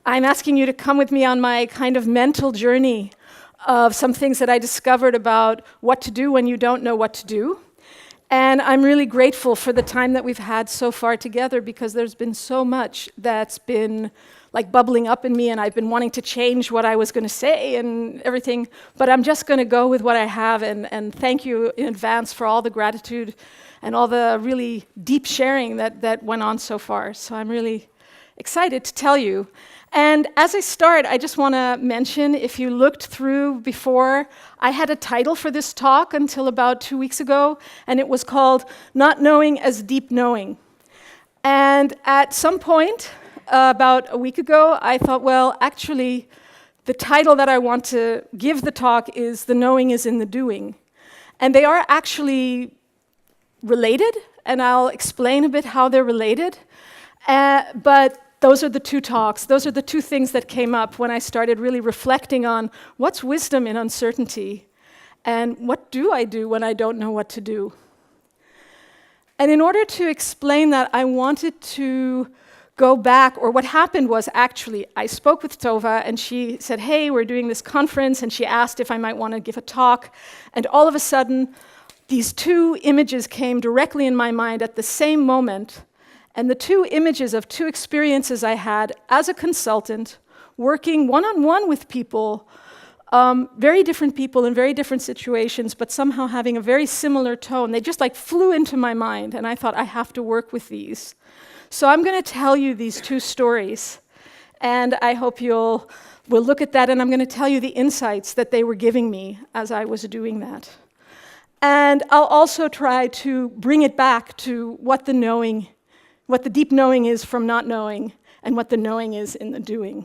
I'm asking you to come with me on my kind of mental journey of some things that I discovered about what to do when you don't know what to do. And I'm really grateful for the time that we've had so far together, because there's been so much that's been like bubbling up in me, and I've been wanting to change what I was going to say and everything, but I'm just going to go with what I have, and thank you in advance for all the gratitude and all the really deep sharing that went on so far. So I'm really excited to tell you. And as I start, I just want to mention, if you looked through before, I had a title for this talk until about 2 weeks ago, and it was called Not Knowing as Deep Knowing. And at some point, about a week ago, I thought, well, actually, the title that I want to give the talk is The Knowing is in the Doing. And they are actually related, and I'll explain a bit how they're related. But those are the two talks. Those are the two things that came up when I started really reflecting on what's wisdom in uncertainty, and what do I do when I don't know what to do. And in order to explain that, I wanted to go back, or what happened was actually, I spoke with Tova, and she said, hey, we're doing this conference, and she asked if I might want to give a talk, and all of a sudden, these two images came directly in my mind at the same moment. And the two images of two experiences I had as a consultant, working one-on-one with people, very different people in very different situations, but somehow having a very similar tone. They just like flew into my mind, and I thought, I have to work with these. So I'm going to tell you these two stories, and I hope we'll look at that, and I'm going to tell you the insights that they were giving me as I was doing that. And I'll also try to bring it back to what the deep knowing is from not knowing, and what the knowing is in the doing.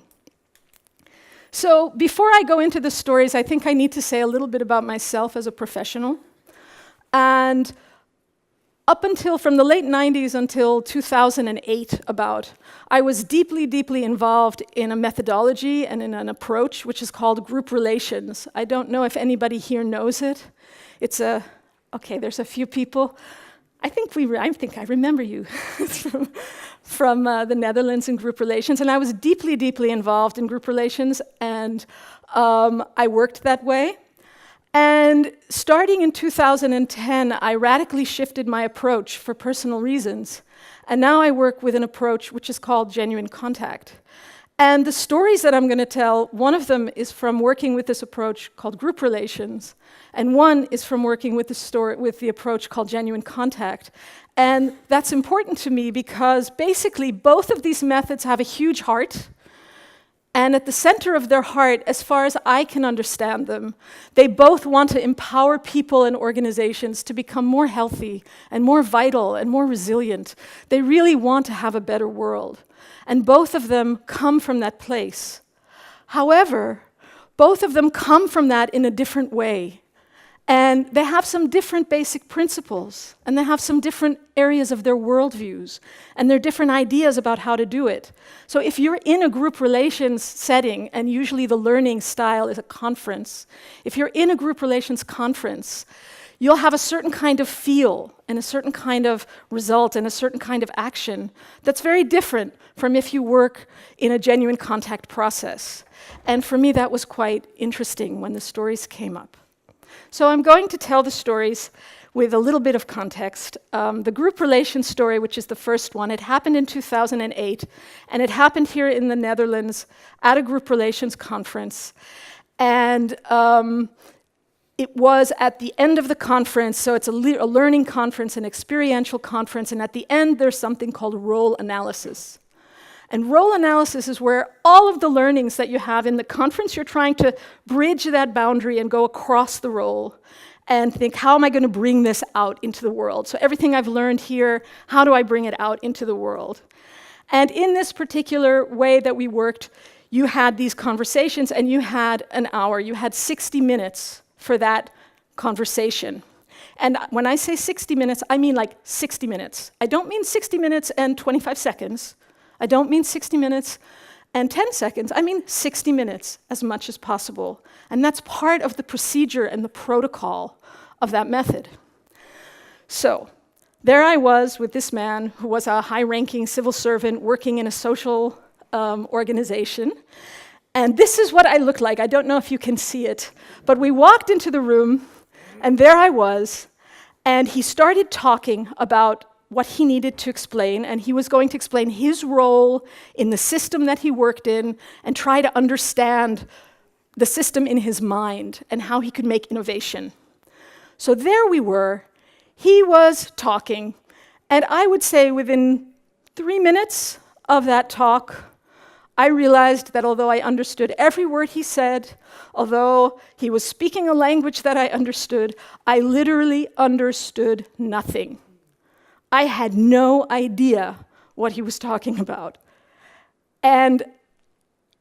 So before I go into the stories, I think I need to say a little bit about myself as a professional. And up until from the late 90s until 2008 about, I was deeply, deeply involved in a methodology and in an approach which is called group relations. I don't know if anybody here knows it. Okay, there's a few people. I think I remember you from the Netherlands in group relations, and I was deeply, deeply involved in group relations, and I worked that way. And starting in 2010, I radically shifted my approach for personal reasons, and now I work with an approach which is called genuine contact. And the stories that I'm going to tell, one of them is from working with this approach called group relations, and one is from working with the approach called genuine contact. And that's important to me because basically both of these methods have a huge heart, and at the center of their heart, as far as I can understand them, they both want to empower people and organizations to become more healthy and more vital and more resilient. They really want to have a better world. And both of them come from that place. However, both of them come from that in a different way. And they have some different basic principles, and they have some different areas of their worldviews, and their different ideas about how to do it. So if you're in a group relations setting, and usually the learning style is a conference, if you're in a group relations conference, you'll have a certain kind of feel and a certain kind of result and a certain kind of action that's very different from if you work in a genuine contact process. And for me, that was quite interesting when the stories came up. So I'm going to tell the stories with a little bit of context. The group relations story, which is the first one, it happened in 2008, and it happened here in the Netherlands at a group relations conference. And it was at the end of the conference, so it's a learning conference, an experiential conference, and at the end there's something called role analysis. And role analysis is where all of the learnings that you have in the conference, you're trying to bridge that boundary and go across the role and think, how am I going to bring this out into the world? So everything I've learned here, how do I bring it out into the world? And in this particular way that we worked, you had these conversations, and you had an hour, you had 60 minutes for that conversation. And when I say 60 minutes, I mean like 60 minutes. I don't mean 60 minutes and 25 seconds. I don't mean 60 minutes and 10 seconds. I mean 60 minutes, as much as possible. And that's part of the procedure and the protocol of that method. So there I was with this man who was a high-ranking civil servant working in a social organization. And this is what I look like. I don't know if you can see it. But we walked into the room, and there I was, and he started talking about what he needed to explain, and he was going to explain his role in the system that he worked in and try to understand the system in his mind and how he could make innovation. So there we were. He was talking, and I would say within 3 minutes of that talk, I realized that although I understood every word he said, although he was speaking a language that I understood, I literally understood nothing. I had no idea what he was talking about. And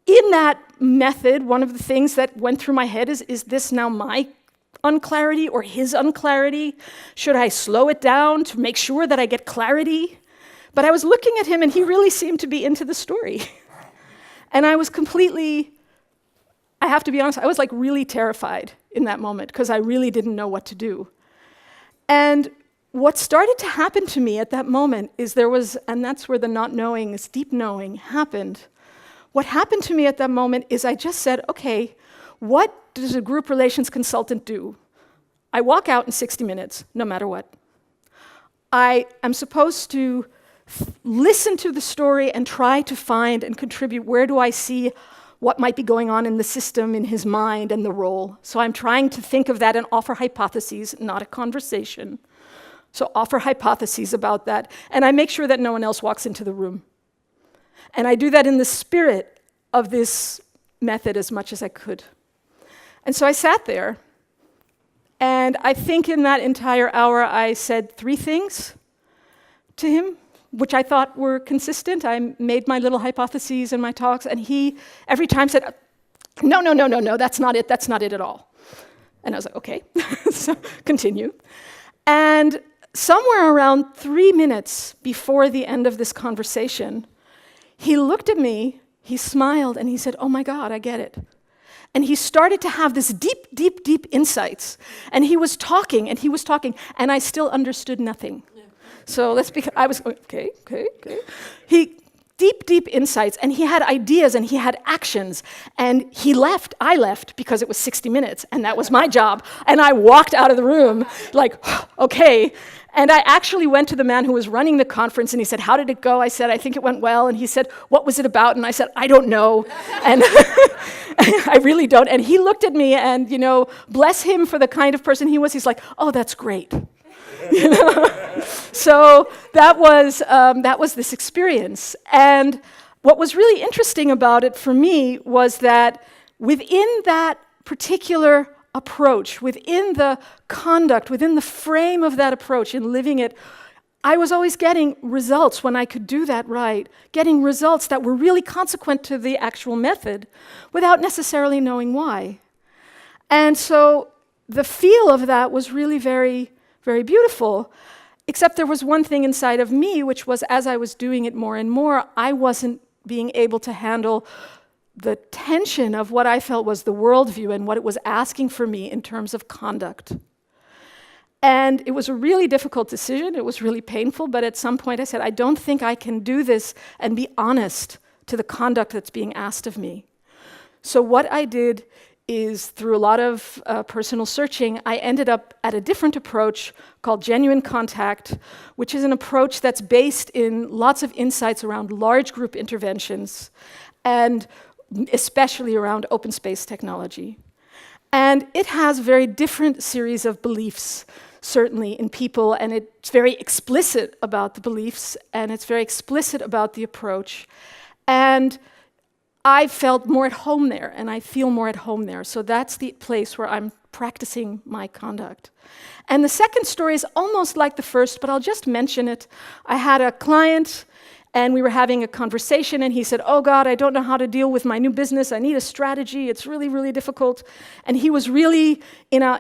in that method, one of the things that went through my head is this now my unclarity or his unclarity? Should I slow it down to make sure that I get clarity? But I was looking at him, and he really seemed to be into the story. And I was completely, I have to be honest, I was like really terrified in that moment because I really didn't know what to do. And what started to happen to me at that moment is there was, and that's where the not knowing, this deep knowing happened. What happened to me at that moment is I just said, okay, what does a group relations consultant do? I walk out in 60 minutes, no matter what. I am supposed to listen to the story and try to find and contribute where do I see what might be going on in the system, in his mind, and the role. So I'm trying to think of that and offer hypotheses, not a conversation. So offer hypotheses about that, and I make sure that no one else walks into the room. And I do that in the spirit of this method as much as I could. And so I sat there, and I think in that entire hour I said 3 things to him, which I thought were consistent. I made my little hypotheses in my talks, and he every time said, no, that's not it at all. And I was like, okay, so continue. And somewhere around 3 minutes before the end of this conversation, he looked at me, he smiled, and he said, oh my God, I get it. And he started to have this deep insights. And he was talking, and I still understood nothing. Yeah. So I was, okay. Deep insights, and he had ideas, and he had actions. And I left because it was 60 minutes, and that was my job. And I walked out of the room like, okay. And I actually went to the man who was running the conference, and he said, how did it go? I said, I think it went well. And he said, what was it about? And I said, I don't know. And I really don't. And he looked at me, and, bless him for the kind of person he was. He's like, oh, that's great. So that was this experience. And what was really interesting about it for me was that within that particular approach, within the conduct, within the frame of that approach, in living it, I was always getting results when I could do that right, getting results that were really consequent to the actual method without necessarily knowing why. And so the feel of that was really very, very beautiful, except there was one thing inside of me, which was as I was doing it more and more, I wasn't being able to handle the tension of what I felt was the worldview and what it was asking for me in terms of conduct. And it was a really difficult decision. It was really painful, but at some point I said, I don't think I can do this and be honest to the conduct that's being asked of me. So what I did is, through a lot of personal searching, I ended up at a different approach called genuine contact, which is an approach that's based in lots of insights around large group interventions, and especially around open space technology. And it has a very different series of beliefs, certainly in people, and it's very explicit about the beliefs, and it's very explicit about the approach. And I felt more at home there, and I feel more at home there. So that's the place where I'm practicing my conduct. And the second story is almost like the first, but I'll just mention it. I had a client, and we were having a conversation, and he said, oh God, I don't know how to deal with my new business. I need a strategy. It's really, really difficult. And he was really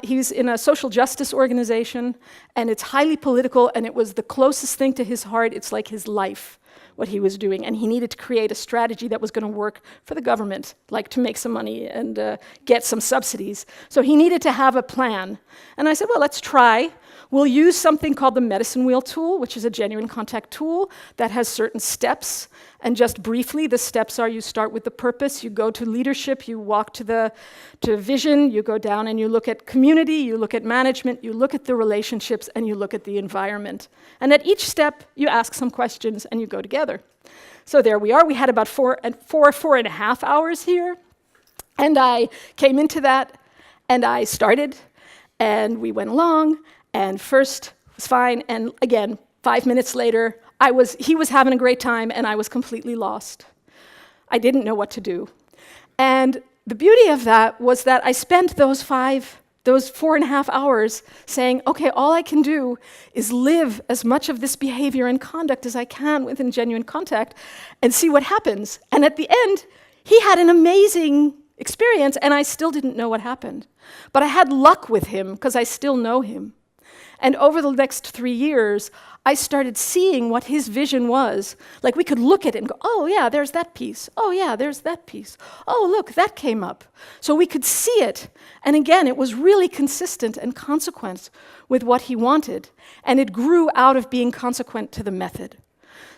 he's in a social justice organization, and it's highly political, and it was the closest thing to his heart. It's like his life, what he was doing. And he needed to create a strategy that was going to work for the government, like to make some money and get some subsidies. So he needed to have a plan. And I said, well, let's try. We'll use something called the medicine wheel tool, which is a genuine contact tool that has certain steps. And just briefly, the steps are: you start with the purpose, you go to leadership, you walk to vision, you go down and you look at community, you look at management, you look at the relationships, and you look at the environment. And at each step, you ask some questions and you go together. So there we are. We had about 4.5 hours here. And I came into that, and I started, and we went along, and first was fine, and again, 5 minutes later, he was having a great time, and I was completely lost. I didn't know what to do. And the beauty of that was that I spent those 4.5 hours saying, okay, all I can do is live as much of this behavior and conduct as I can within genuine contact and see what happens. And at the end, he had an amazing experience, and I still didn't know what happened. But I had luck with him because I still know him. And over the next 3 years, I started seeing what his vision was. Like, we could look at it and go, oh yeah, there's that piece. Oh yeah, there's that piece. Oh look, that came up. So we could see it. And again, it was really consistent and consequent with what he wanted. And it grew out of being consequent to the method.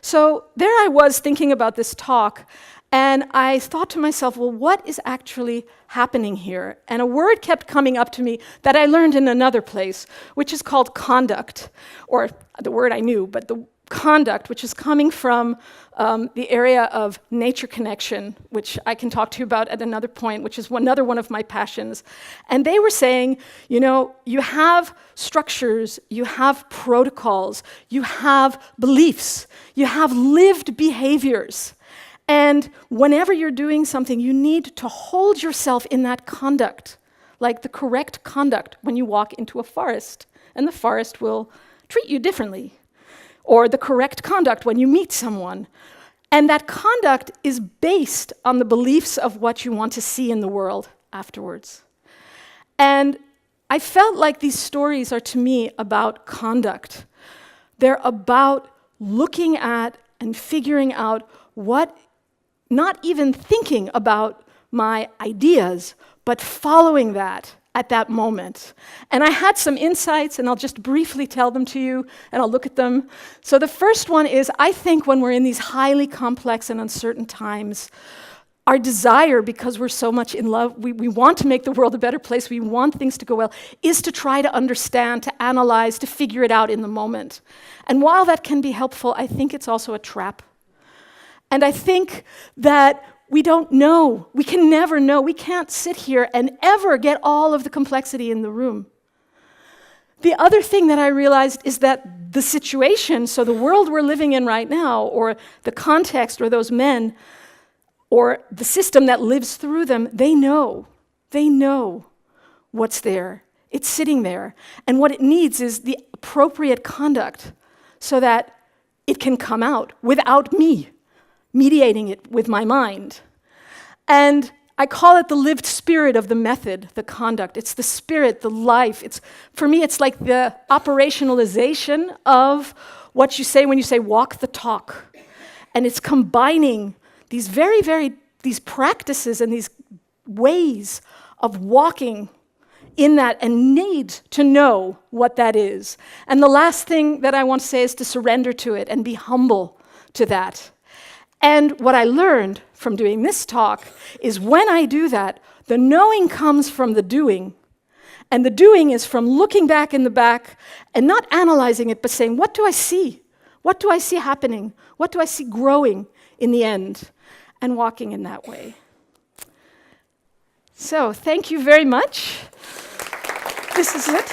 So there I was thinking about this talk, and I thought to myself, well, what is actually happening here? And a word kept coming up to me that I learned in another place, which is called conduct, or the word I knew, but the conduct, which is coming from the area of nature connection, which I can talk to you about at another point, which is another one of my passions. And they were saying, you know, you have structures, you have protocols, you have beliefs, you have lived behaviors. And whenever you're doing something, you need to hold yourself in that conduct, like the correct conduct when you walk into a forest, and the forest will treat you differently. Or the correct conduct when you meet someone. And that conduct is based on the beliefs of what you want to see in the world afterwards. And I felt like these stories are, to me, about conduct. They're about looking at and figuring out what, not even thinking about my ideas, but following that at that moment. And I had some insights, and I'll just briefly tell them to you, and I'll look at them. So the first one is, I think when we're in these highly complex and uncertain times, our desire, because we're so much in love, we want to make the world a better place, we want things to go well, is to try to understand, to analyze, to figure it out in the moment. And while that can be helpful, I think it's also a trap. And I think that we don't know. We can never know. We can't sit here and ever get all of the complexity in the room. The other thing that I realized is that the situation, so the world we're living in right now, or the context, or those men, or the system that lives through them, they know. They know what's there. It's sitting there. And what it needs is the appropriate conduct so that it can come out without me mediating it with my mind. And I call it the lived spirit of the method, the conduct. It's the spirit, the life. For me, it's like the operationalization of what you say when you say walk the talk. And it's combining these these practices and these ways of walking in that, and need to know what that is. And the last thing that I want to say is to surrender to it and be humble to that. And what I learned from doing this talk is when I do that, the knowing comes from the doing. And the doing is from looking back in the back and not analyzing it, but saying, what do I see? What do I see happening? What do I see growing in the end? And walking in that way. So, thank you very much. This is it.